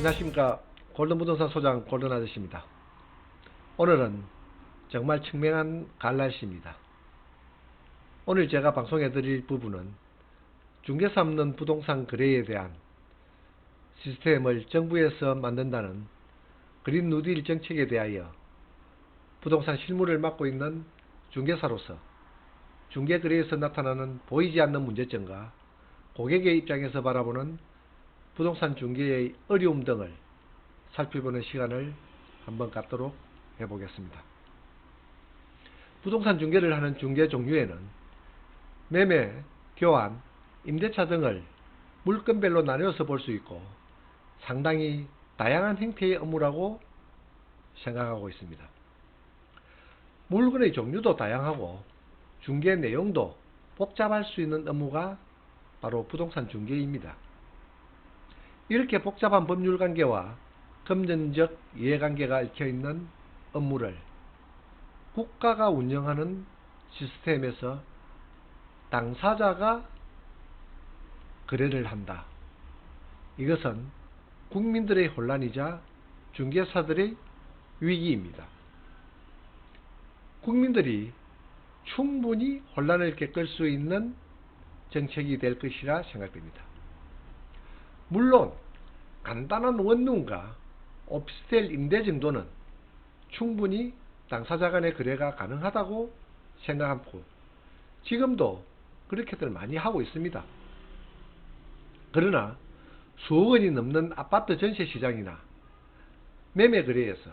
안녕하십니까. 골든부동산 소장 골든아저씨입니다. 오늘은 정말 청명한 가을 날씨입니다. 오늘 제가 방송해 드릴 부분은 중개사 없는 부동산 거래에 대한 시스템을 정부에서 만든다는 그린 뉴딜 정책에 대하여 부동산 실무를 맡고 있는 중개사로서 중개거래에서 나타나는 보이지 않는 문제점과 고객의 입장에서 바라보는 부동산 중개의 어려움 등을 살펴보는 시간을 한번 갖도록 해보겠습니다. 부동산 중개를 하는 중개 종류에는 매매, 교환, 임대차 등을 물건별로 나누어서 볼 수 있고 상당히 다양한 형태의 업무라고 생각하고 있습니다. 물건의 종류도 다양하고 중개 내용도 복잡할 수 있는 업무가 바로 부동산 중개입니다. 이렇게 복잡한 법률관계와 금전적 이해관계가 얽혀있는 업무를 국가가 운영하는 시스템에서 당사자가 거래를 한다. 이것은 국민들의 혼란이자 중개사들의 위기입니다. 국민들이 충분히 혼란을 겪을 수 있는 정책이 될 것이라 생각됩니다. 물론 간단한 원룸과 오피스텔 임대 정도는 충분히 당사자 간의 거래가 가능하다고 생각하고 지금도 그렇게들 많이 하고 있습니다. 그러나 수억 원이 넘는 아파트 전세 시장이나 매매 거래에서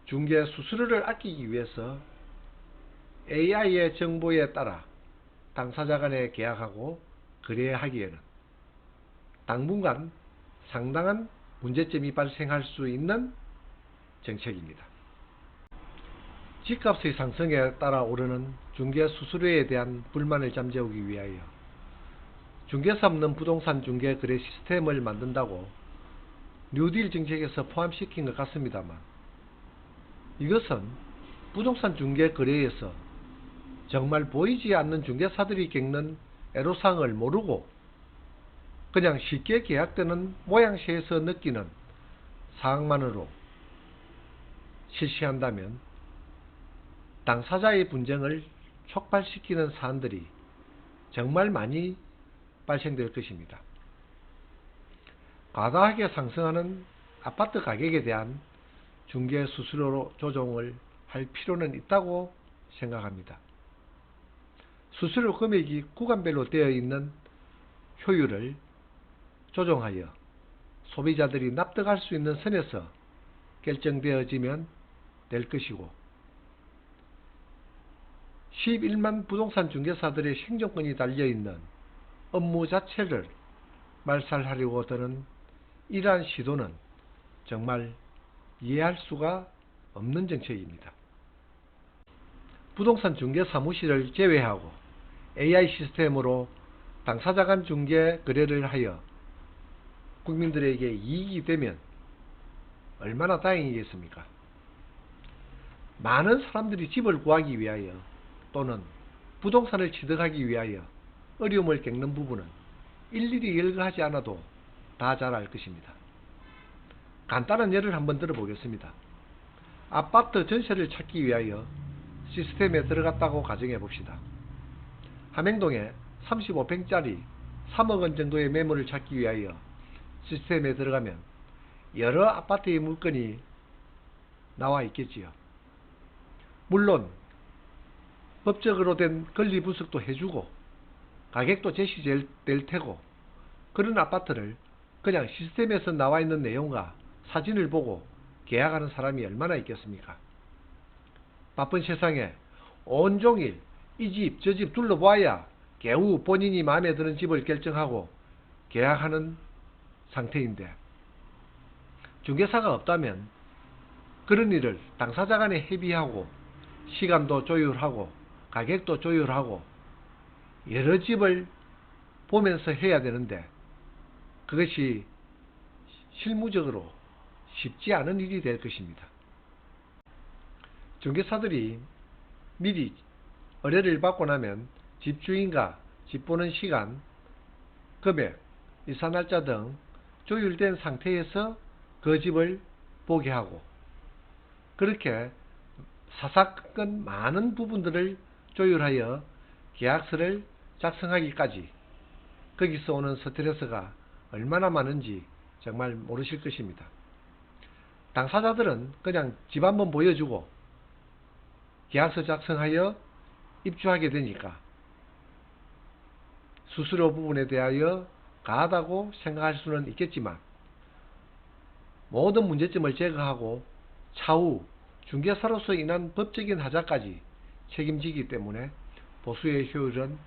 중개 수수료를 아끼기 위해서 AI의 정보에 따라 당사자 간에 계약하고 거래하기에는 당분간 상당한 문제점이 발생할 수 있는 정책입니다. 집값의 상승에 따라 오르는 중개 수수료에 대한 불만을 잠재우기 위하여 중개사 없는 부동산 중개 거래 시스템을 만든다고 뉴딜 정책에서 포함시킨 것 같습니다만 이것은 부동산 중개 거래에서 정말 보이지 않는 중개사들이 겪는 애로사항을 모르고 그냥 쉽게 계약되는 모양새에서 느끼는 사항만으로 실시한다면 당사자의 분쟁을 촉발시키는 사안들이 정말 많이 발생될 것입니다. 과다하게 상승하는 아파트 가격에 대한 중개 수수료 조정을 할 필요는 있다고 생각합니다. 수수료 금액이 구간별로 되어 있는 효율을 조정하여 소비자들이 납득할 수 있는 선에서 결정되어지면 될 것이고 11만 부동산 중개사들의 생존권이 달려있는 업무 자체를 말살하려고 드는 이러한 시도는 정말 이해할 수가 없는 정책입니다. 부동산 중개 사무실을 제외하고 AI 시스템으로 당사자 간 중개 거래를 하여 국민들에게 이익이 되면 얼마나 다행이겠습니까? 많은 사람들이 집을 구하기 위하여 또는 부동산을 취득하기 위하여 어려움을 겪는 부분은 일일이 열거하지 않아도 다 잘 알 것입니다. 간단한 예를 한번 들어보겠습니다. 아파트 전세를 찾기 위하여 시스템에 들어갔다고 가정해 봅시다. 함행동에 35평짜리 3억 원 정도의 매물을 찾기 위하여 시스템에 들어가면 여러 아파트의 물건이 나와 있겠지요. 물론 법적으로 된 권리분석도 해주고 가격도 제시될 테고 그런 아파트를 그냥 시스템에서 나와 있는 내용과 사진을 보고 계약하는 사람이 얼마나 있겠습니까? 바쁜 세상에 온종일 이 집 저 집 둘러보아야 겨우 본인이 마음에 드는 집을 결정하고 계약하는 상태인데 중개사가 없다면 그런 일을 당사자 간에 협의하고 시간도 조율하고 가격도 조율하고 여러 집을 보면서 해야 되는데 그것이 실무적으로 쉽지 않은 일이 될 것입니다. 중개사들이 미리 의뢰를 받고 나면 집주인과 집 보는 시간, 금액, 이사 날짜 등 조율된 상태에서 그 집을 보게 하고, 그렇게 사사건 많은 부분들을 조율하여 계약서를 작성하기까지 거기서 오는 스트레스가 얼마나 많은지 정말 모르실 것입니다. 당사자들은 그냥 집 한번 보여주고 계약서 작성하여 입주하게 되니까 수수료 부분에 대하여 가하다고 생각할 수는 있겠지만, 모든 문제점을 제거하고 차후 중개사로서 인한 법적인 하자까지 책임지기 때문에 보수의 효율은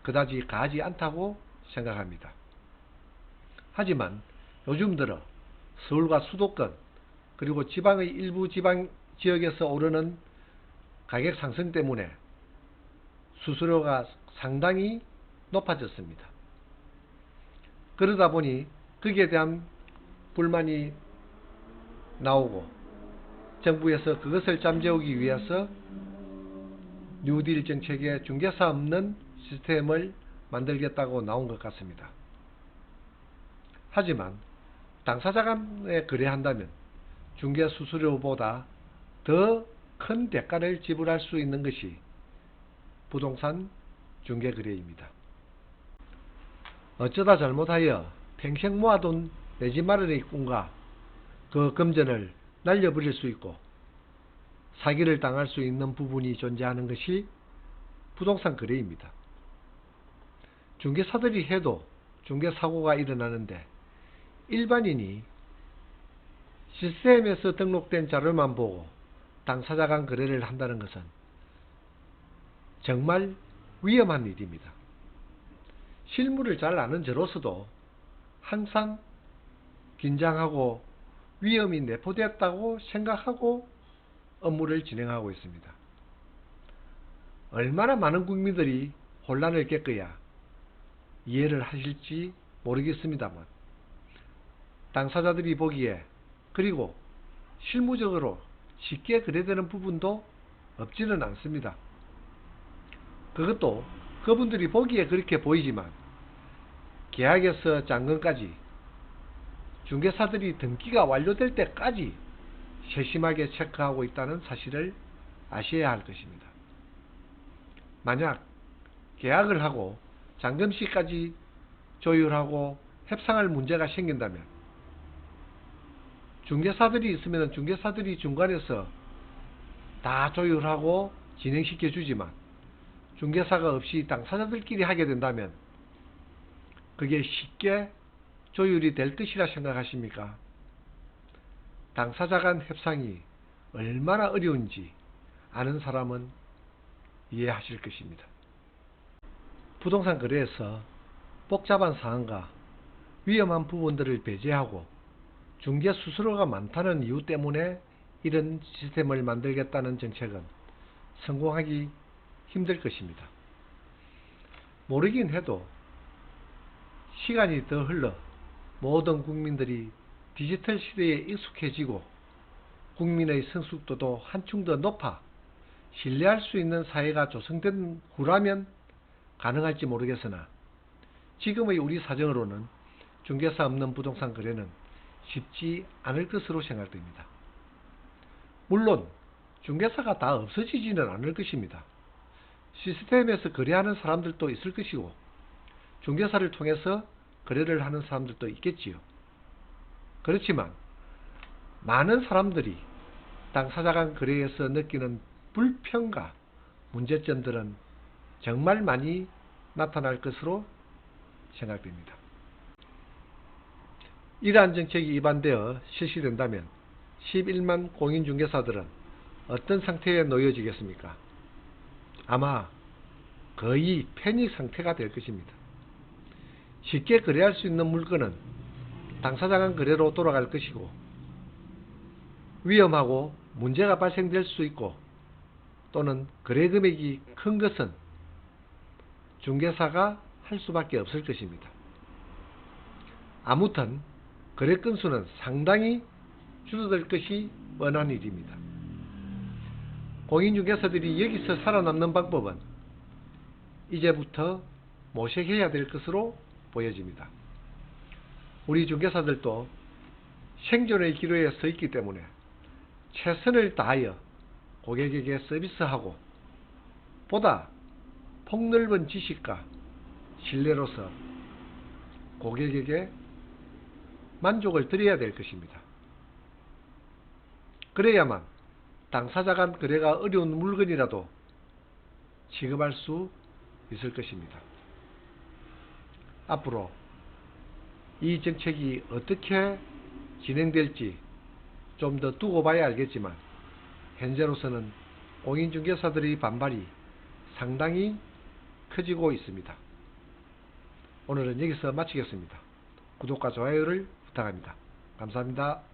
그다지 가하지 않다고 생각합니다. 하지만 요즘 들어 서울과 수도권 그리고 지방의 일부 지방 지역에서 오르는 가격 상승 때문에 수수료가 상당히 높아졌습니다. 그러다 보니 거기에 대한 불만이 나오고 정부에서 그것을 잠재우기 위해서 뉴딜 정책에 중개사 없는 시스템을 만들겠다고 나온 것 같습니다. 하지만 당사자 간에 거래한다면 중개 수수료보다 더 큰 대가를 지불할 수 있는 것이 부동산 중개거래입니다. 어쩌다 잘못하여 평생 모아둔 내 집 마련의 꿈과 그 금전을 날려버릴 수 있고 사기를 당할 수 있는 부분이 존재하는 것이 부동산 거래입니다. 중개사들이 해도 중개사고가 일어나는데 일반인이 시스템에서 등록된 자료만 보고 당사자 간 거래를 한다는 것은 정말 위험한 일입니다. 실무를 잘 아는 저로서도 항상 긴장하고 위험이 내포되었다고 생각하고 업무를 진행하고 있습니다. 얼마나 많은 국민들이 혼란을 겪어야 이해를 하실지 모르겠습니다만, 당사자들이 보기에 그리고 실무적으로 쉽게 거래되는 부분도 없지는 않습니다. 그것도 그분들이 보기에 그렇게 보이지만 계약에서 잔금까지 중개사들이 등기가 완료될 때까지 세심하게 체크하고 있다는 사실을 아셔야 할 것입니다. 만약 계약을 하고 잔금시까지 조율하고 협상할 문제가 생긴다면 중개사들이 있으면 중개사들이 중간에서 다 조율하고 진행시켜 주지만 중개사가 없이 당사자들끼리 하게 된다면 그게 쉽게 조율이 될 것이라 생각하십니까? 당사자 간 협상이 얼마나 어려운지 아는 사람은 이해하실 것입니다. 부동산 거래에서 복잡한 사항과 위험한 부분들을 배제하고 중개 수수료가 많다는 이유 때문에 이런 시스템을 만들겠다는 정책은 성공하기 힘들 것입니다. 모르긴 해도 시간이 더 흘러 모든 국민들이 디지털 시대에 익숙해지고 국민의 성숙도도 한층 더 높아 신뢰할 수 있는 사회가 조성된 후라면 가능할지 모르겠으나 지금의 우리 사정으로는 중개사 없는 부동산 거래는 쉽지 않을 것으로 생각됩니다. 물론 중개사가 다 없어지지는 않을 것입니다. 시스템에서 거래하는 사람들도 있을 것이고 중개사를 통해서 거래를 하는 사람들도 있겠지요. 그렇지만 많은 사람들이 당사자 간 거래에서 느끼는 불편과 문제점들은 정말 많이 나타날 것으로 생각됩니다. 이러한 정책이 위반되어 실시된다면 11만 공인중개사들은 어떤 상태에 놓여지겠습니까? 아마 거의 패닉 상태가 될 것입니다. 쉽게 거래할 수 있는 물건은 당사자 간 거래로 돌아갈 것이고 위험하고 문제가 발생될 수 있고 또는 거래 금액이 큰 것은 중개사가 할 수밖에 없을 것입니다. 아무튼 거래 건수는 상당히 줄어들 것이 뻔한 일입니다. 공인중개사들이 여기서 살아남는 방법은 이제부터 모색해야 될 것으로 보여집니다. 우리 중개사들도 생존의 기로에 서 있기 때문에 최선을 다하여 고객에게 서비스하고 보다 폭넓은 지식과 신뢰로서 고객에게 만족을 드려야 될 것입니다. 그래야만 당사자 간 거래가 어려운 물건이라도 취급할 수 있을 것입니다. 앞으로 이 정책이 어떻게 진행될지 좀 더 두고 봐야 알겠지만 현재로서는 공인중개사들의 반발이 상당히 커지고 있습니다. 오늘은 여기서 마치겠습니다. 구독과 좋아요를 부탁합니다. 감사합니다.